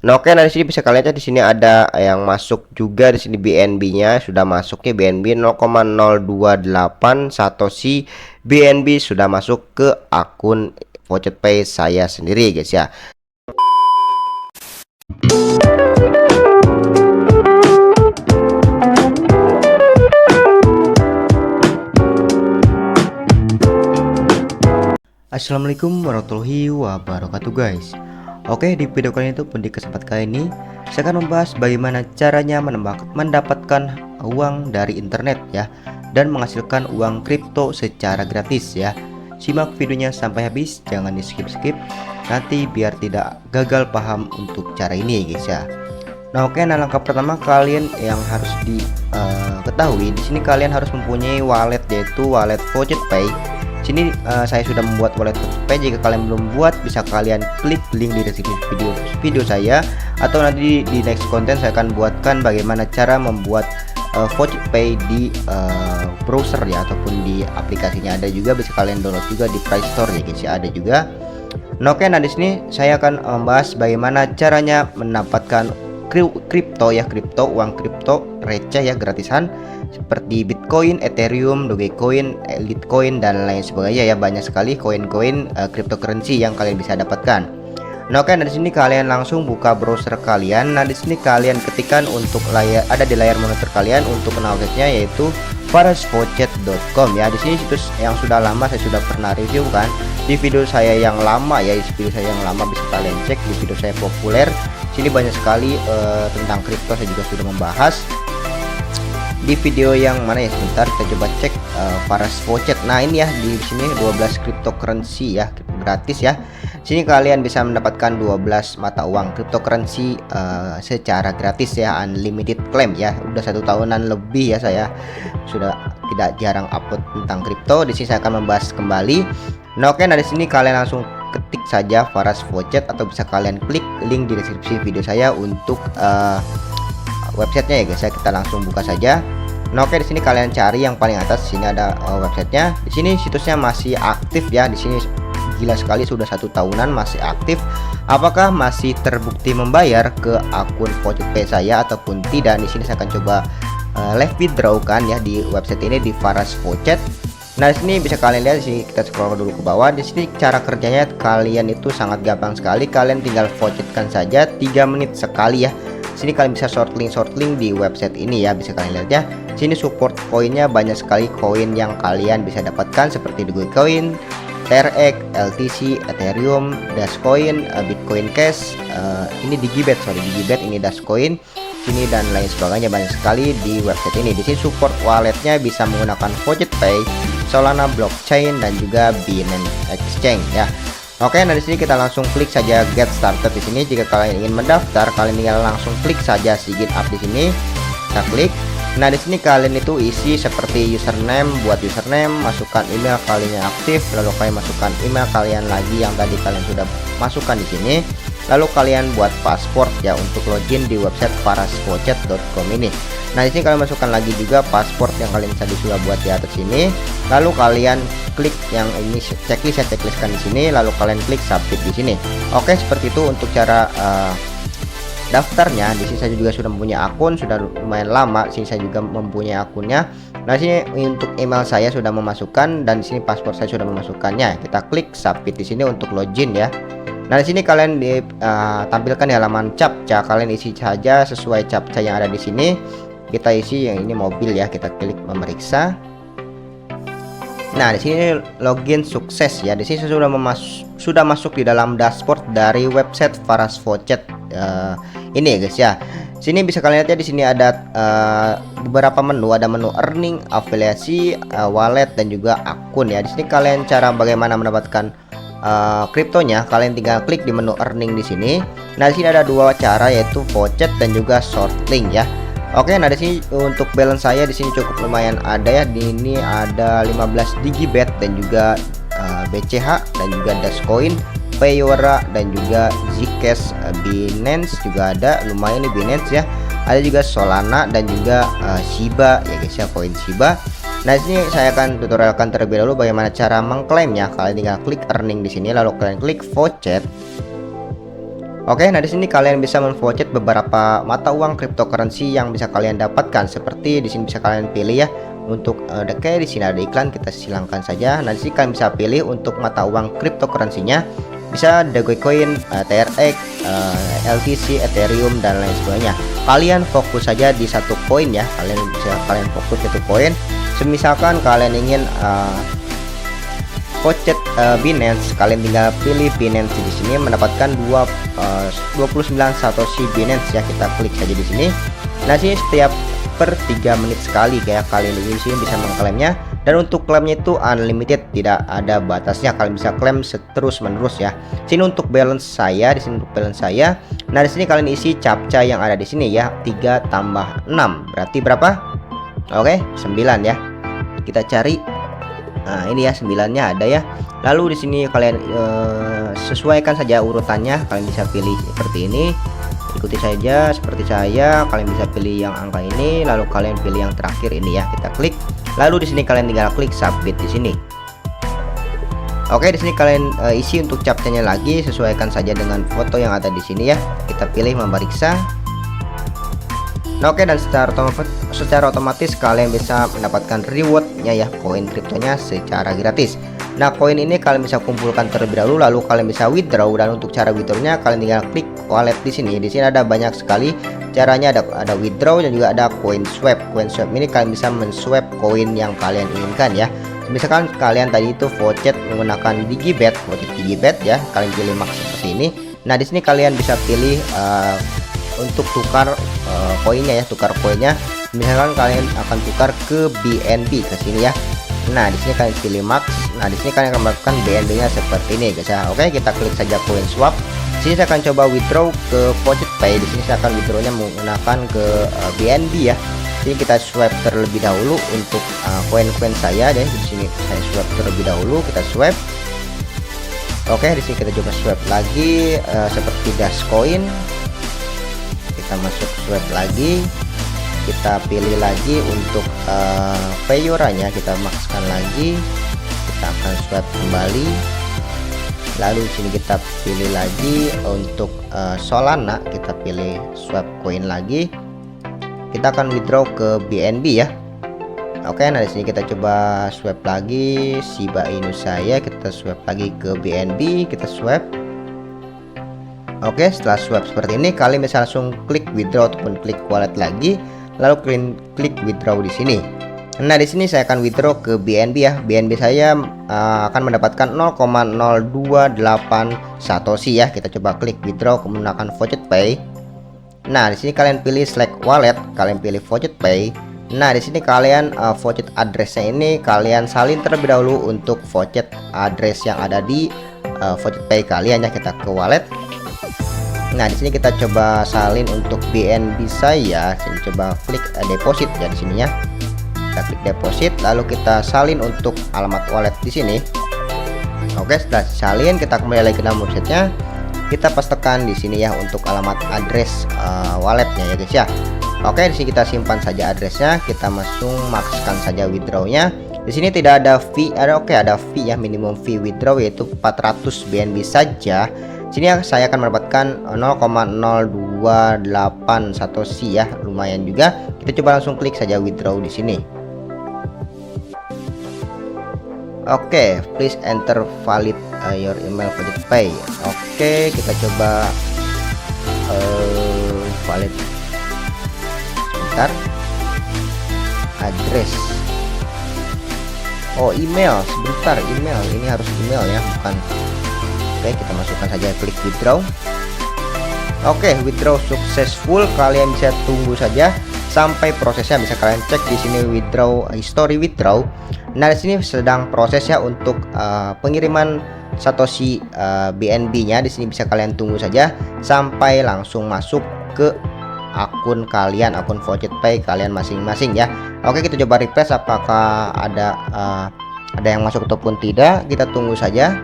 Nah, oke, nah di sini bisa kalian lihat di sini ada yang masuk juga di sini BNB-nya sudah masuk nih, BNB 0,028 Satoshi BNB sudah masuk ke akun Pocket Pay saya sendiri guys ya. Assalamualaikum warahmatullahi wabarakatuh guys. Oke, di video kali ini di kesempatan kali ini saya akan membahas bagaimana caranya mendapatkan uang dari internet ya, dan menghasilkan uang kripto secara gratis ya. Simak videonya sampai habis, jangan di skip-skip nanti biar tidak gagal paham untuk cara ini guys ya. Nah, oke, nah langkah pertama kalian yang harus diketahui di sini, kalian harus mempunyai wallet, yaitu wallet Pocket Pay. Sini saya sudah membuat wallet Pocket Pay. Jika kalian belum buat, bisa kalian klik link di deskripsi video saya, atau nanti di next konten saya akan buatkan bagaimana cara membuat Pocket Pay di browser ya, ataupun di aplikasinya ada juga, bisa kalian download juga di Play Store ya guys ya, ada juga. Nah, oke, nah di sini saya akan membahas bagaimana caranya mendapatkan kripto ya, uang kripto receh ya, gratisan seperti Bitcoin, Ethereum, Dogecoin, Litecoin dan lain sebagainya ya. Banyak sekali koin-koin cryptocurrency yang kalian bisa dapatkan. Nah, oke, dari sini kalian langsung buka browser kalian. Nah, di sini kalian ketikkan untuk ada di layar monitor kalian untuk nama websitenya, yaitu faraspocket.com ya. Di sini situs yang sudah lama saya sudah pernah review kan di video saya yang lama ya. Di video saya yang lama bisa kalian cek di video saya populer. Sini banyak sekali tentang kripto saya juga sudah membahas. Di video yang mana ya, sebentar kita coba cek Faraspocket. Nah, ini ya, di sini 12 cryptocurrency ya, gratis ya. Sini kalian bisa mendapatkan 12 mata uang cryptocurrency secara gratis ya, unlimited claim ya. Udah 1 tahunan lebih ya saya sudah tidak jarang upload tentang kripto. Di sini saya akan membahas kembali. Nah, oke, nah di sini kalian langsung ketik saja Faraspocket, atau bisa kalian klik link di deskripsi video saya untuk websitenya ya guys ya. Kita langsung buka saja. Nah, oke, di sini kalian cari yang paling atas, sini ada websitenya. Di sini situsnya masih aktif ya. Di sini gila sekali, sudah 1 tahunan masih aktif. Apakah masih terbukti membayar ke akun Pocket Pay saya ataupun tidak? Di sini saya akan coba live withdraw kan ya di website ini, di Faraspocket. Nah, di sini bisa kalian lihat, di sini kita scroll dulu ke bawah. Di sini cara kerjanya kalian itu sangat gampang sekali. Kalian tinggal voucherkan saja 3 menit sekali ya. Sini kalian bisa short link di website ini ya, bisa kalian lihat ya. Sini support koinnya banyak sekali, koin yang kalian bisa dapatkan seperti Dogecoin, TRX, LTC, Ethereum, Dashcoin, Bitcoin Cash, ini Digibet, ini Dashcoin, sini dan lain sebagainya, banyak sekali di website ini. Di sini support walletnya bisa menggunakan Pocket Pay, Solana blockchain dan juga Binance Exchange ya. Oke, nah di sini kita langsung klik saja get started di sini. Jika kalian ingin mendaftar, kalian tinggal langsung klik saja sign up di sini. Kita klik. Nah, di sini kalian itu isi seperti username, buat username, masukkan email kalian yang aktif, lalu kalian masukkan email kalian lagi yang tadi kalian sudah masukkan di sini. Lalu kalian buat password ya untuk login di website faraspocket.com ini. Nah, di sini kalian masukkan lagi juga password yang kalian tadi sudah buat di atas sini. Lalu kalian klik yang ini checklist, saya checklistkan di sini, lalu kalian klik submit di sini. Oke, seperti itu untuk cara daftarnya. Di sini saya juga sudah mempunyai akun, sudah lumayan lama. Di sini saya juga mempunyai akunnya. Nah, sini untuk email saya sudah memasukkan, dan di sini password saya sudah memasukkannya. Kita klik submit di sini untuk login ya. Nah, di sini kalian ditampilkan di halaman captcha. Kalian isi saja sesuai captcha yang ada di sini. Kita isi yang ini mobil ya. Kita klik memeriksa. Nah, di sini login sukses ya. Di sini saya sudah masuk di dalam dashboard dari website Faraspocket ini ya guys ya. Sini bisa kalian lihat ya, di sini ada beberapa menu, ada menu earning, afiliasi, wallet dan juga akun ya. Di sini kalian cara bagaimana mendapatkan kriptonya, kalian tinggal klik di menu earning di sini. Nah, di sini ada 2 cara, yaitu voucher dan juga short link ya. Oke, nah di sini untuk balance saya di sini cukup lumayan ada ya. Di ini ada 15 Digibet dan juga BCH dan juga Dashcoin, Payora dan juga Zcash, Binance juga ada, lumayan nih Binance ya. Ada juga Solana dan juga Shiba ya guys ya, koin Shiba. Nah, di sini saya akan tutorialkan terlebih dahulu bagaimana cara mengklaimnya. Kalian tinggal klik earning di sini, lalu kalian klik voucher. Oke, nah di sini kalian bisa menvoucher beberapa mata uang cryptocurrency yang bisa kalian dapatkan. Seperti di sini bisa kalian pilih ya. Untuk kayak di sini ada iklan, kita silangkan saja. Nah, di sini kalian bisa pilih untuk mata uang cryptocurrency-nya. Bisa Dogecoin, TRX, LTC, Ethereum dan lain sebagainya. Kalian fokus saja di satu koin ya. Kalian fokus satu koin. Semisalkan kalian ingin voucher Binance, kalian tinggal pilih Binance di sini, mendapatkan 29 Satoshi Binance ya. Kita klik saja di sini. Nah, sini setiap per 3 menit sekali kayak kalian di sini bisa mengklaimnya, dan untuk klaimnya itu unlimited, tidak ada batasnya. Kalian bisa klaim terus menerus ya. Sini untuk balance saya, di sini untuk balance saya. Nah, di sini kalian isi captcha yang ada di sini ya. 3 tambah 6 berarti berapa? Oke, 9 ya. Kita cari. Nah, ini ya 9-nya ada ya. Lalu di sini kalian sesuaikan saja urutannya. Kalian bisa pilih seperti ini. Ikuti saja seperti saya. Kalian bisa pilih yang angka ini, lalu kalian pilih yang terakhir ini ya. Kita klik. Lalu di sini kalian tinggal klik submit di sini. Oke, di sini kalian isi untuk captcha-nya lagi, sesuaikan saja dengan foto yang ada di sini ya. Kita pilih memeriksa. Nah, oke, dan secara otomatis kalian bisa mendapatkan rewardnya ya, koin kriptonya secara gratis. Nah, koin ini kalian bisa kumpulkan terlebih dahulu, lalu kalian bisa withdraw. Dan untuk cara withdrawnya kalian tinggal klik wallet di sini. Di sini ada banyak sekali caranya, ada withdraw dan juga ada coin swap. Coin swap ini kalian bisa men-swap koin yang kalian inginkan ya. Misalkan kalian tadi itu voucher menggunakan Digibet, ya, kalian pilih max seperti ini. Nah, di sini kalian bisa pilih untuk tukar koinnya ya, tukar koinnya. Misalkan kalian akan tukar ke BNB ke sini ya. Nah, di sini kalian pilih max. Nah, di sini kalian akan melakukan BNB-nya seperti ini guys ya. Oke, kita klik saja coin swap. Di sini saya akan coba withdraw ke Voucher Pay. Di sini saya akan withdrawnya menggunakan ke BNB ya. Jadi kita swipe terlebih dahulu untuk koin-koin saya deh. Di sini saya swipe terlebih dahulu, kita swipe. Oke, di sini kita coba swipe lagi seperti Dashcoin. Kita masuk swipe lagi. Kita pilih lagi untuk Payoranya, kita maxkan lagi. Kita akan swipe kembali. Lalu di sini kita pilih lagi untuk Solana, kita pilih swap coin lagi. Kita akan withdraw ke BNB ya. Oke, nah di sini kita coba swap lagi Shiba Inu saya, kita swap lagi ke BNB, kita swap. Oke, setelah swap seperti ini kalian bisa langsung klik withdraw ataupun klik wallet lagi, lalu klik withdraw di sini. Nah, di sini saya akan withdraw ke BNB ya. BNB saya akan mendapatkan 0,028 Satoshi ya. Kita coba klik withdraw menggunakan Voucher Pay. Nah, di sini kalian pilih select wallet, kalian pilih Voucher Pay. Nah, di sini kalian voucher addressnya ini kalian salin terlebih dahulu untuk voucher address yang ada di Voucher Pay kalian ya. Kita ke wallet. Nah, di sini kita coba salin untuk BNB saya. Sini coba klik deposit ya di sininya. Kita klik deposit, lalu kita salin untuk alamat wallet di sini. Oke, setelah salin kita kembali lagi ke dalam websitenya. Kita pastekan di sini ya untuk alamat address walletnya ya guys ya. Oke, di sini kita simpan saja addressnya. Kita maxkan saja withdrawnya. Di sini tidak ada fee, ada fee ya, minimum fee withdraw yaitu 400 BNB saja. Sini saya akan mendapatkan 0,028 Satoshi ya, lumayan juga. Kita coba langsung klik saja withdraw di sini. Oke, please enter valid your email Voucher Pay. Oke, kita coba valid. Sebentar. Address. Oh, email. Sebentar, email. Ini harus email ya, bukan. Oke, kita masukkan saja, klik withdraw. Oke, withdraw successful. Kalian bisa tunggu saja sampai prosesnya. Bisa kalian cek di sini withdraw history withdraw. Nah, di sini sedang proses ya untuk pengiriman Satoshi BNB-nya. Di sini bisa kalian tunggu saja sampai langsung masuk ke akun kalian, akun Voucher Pay kalian masing-masing ya. Oke, kita coba refresh apakah ada yang masuk ataupun tidak. Kita tunggu saja.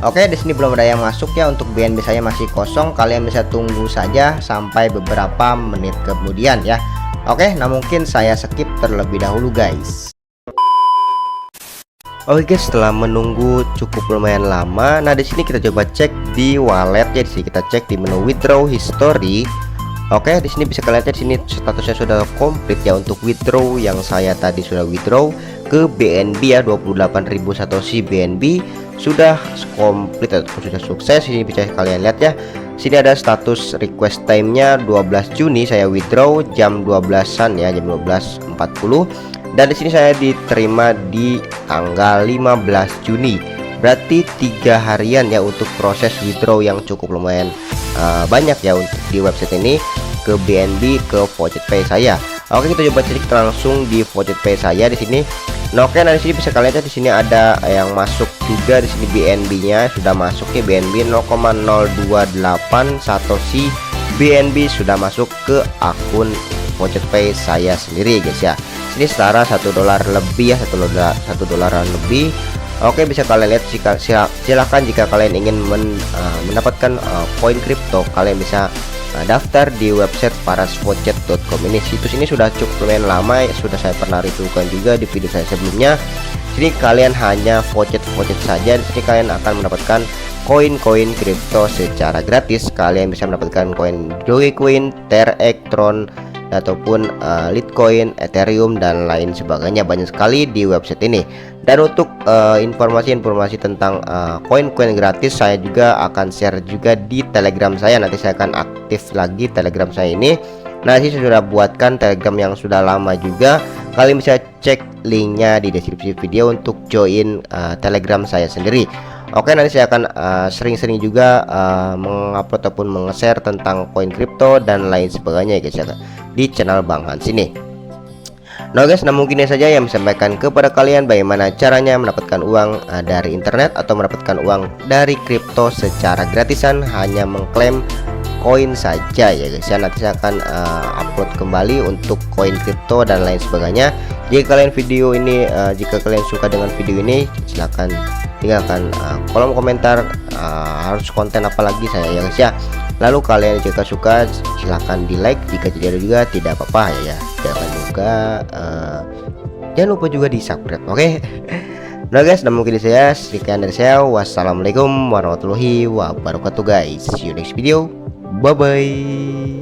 Oke, di sini belum ada yang masuk ya. Untuk BNB saya masih kosong. Kalian bisa tunggu saja sampai beberapa menit kemudian ya. Oke, nah mungkin saya skip terlebih dahulu guys. Oke guys, setelah menunggu cukup lumayan lama, nah di sini kita coba cek di wallet ya. Di sini kita cek di menu withdraw history. Oke, di sini bisa kalian lihat di sini statusnya sudah komplit ya untuk withdraw yang saya tadi sudah withdraw ke BNB ya, 28.000 Satoshi BNB sudah komplit ataupun sudah sukses. Ini bisa kalian lihat ya. Sini ada status request time-nya 12 Juni saya withdraw jam 12-an ya, jam 12.40. Dan di sini saya diterima di tanggal 15 Juni. Berarti 3 harian ya untuk proses withdraw yang cukup lumayan banyak ya untuk di website ini ke BNB ke Vojet Pay saya. Oke, kita coba cek langsung di Vojet Pay saya di sini. Nah, oke, nah di sini bisa kalian lihat di sini ada yang masuk juga di sini BNB-nya sudah masuk nih, BNB 0,028 Satoshi BNB sudah masuk ke akun Vojet Pay saya sendiri guys ya. Ini setara $1 lebih ya, $1 lebih. Oke, bisa kalian lihat silahkan jika kalian ingin mendapatkan koin kripto, kalian bisa daftar di website parasvojet.com. Ini situs ini sudah cukup lumayan lama ya, sudah saya pernah reviewkan juga di video saya sebelumnya. Sini kalian hanya vojet saja, di sini kalian akan mendapatkan koin-koin kripto secara gratis. Kalian bisa mendapatkan koin Dogecoin, Tron ataupun Litecoin, Ethereum dan lain sebagainya, banyak sekali di website ini. Dan untuk informasi-informasi tentang koin-koin gratis saya juga akan share juga di Telegram saya. Nanti saya akan aktif lagi Telegram saya ini. Nah, ini sudah buatkan Telegram yang sudah lama juga. Kalian bisa cek linknya di deskripsi video untuk join Telegram saya sendiri. Oke, nanti saya akan sering-sering juga mengupload ataupun meng-share tentang koin kripto dan lain sebagainya guys ya, di channel Bang Hans ini. Nah guys, nah mungkin ini saja yang sampaikan kepada kalian bagaimana caranya mendapatkan uang dari internet atau mendapatkan uang dari kripto secara gratisan, hanya mengklaim koin saja ya guys ya. Nanti saya akan upload kembali untuk koin kripto dan lain sebagainya. Jika kalian suka dengan video ini, silahkan tinggalkan kolom komentar harus konten apa lagi saya ya guys ya. Lalu kalian jika suka silahkan di like, jika tidak ada juga tidak apa-apa ya. Jangan lupa juga di subscribe. Oke. Nah guys, dan mungkin saya sekian dari saya. Wassalamualaikum warahmatullahi wabarakatuh guys. See you next video. Bye bye.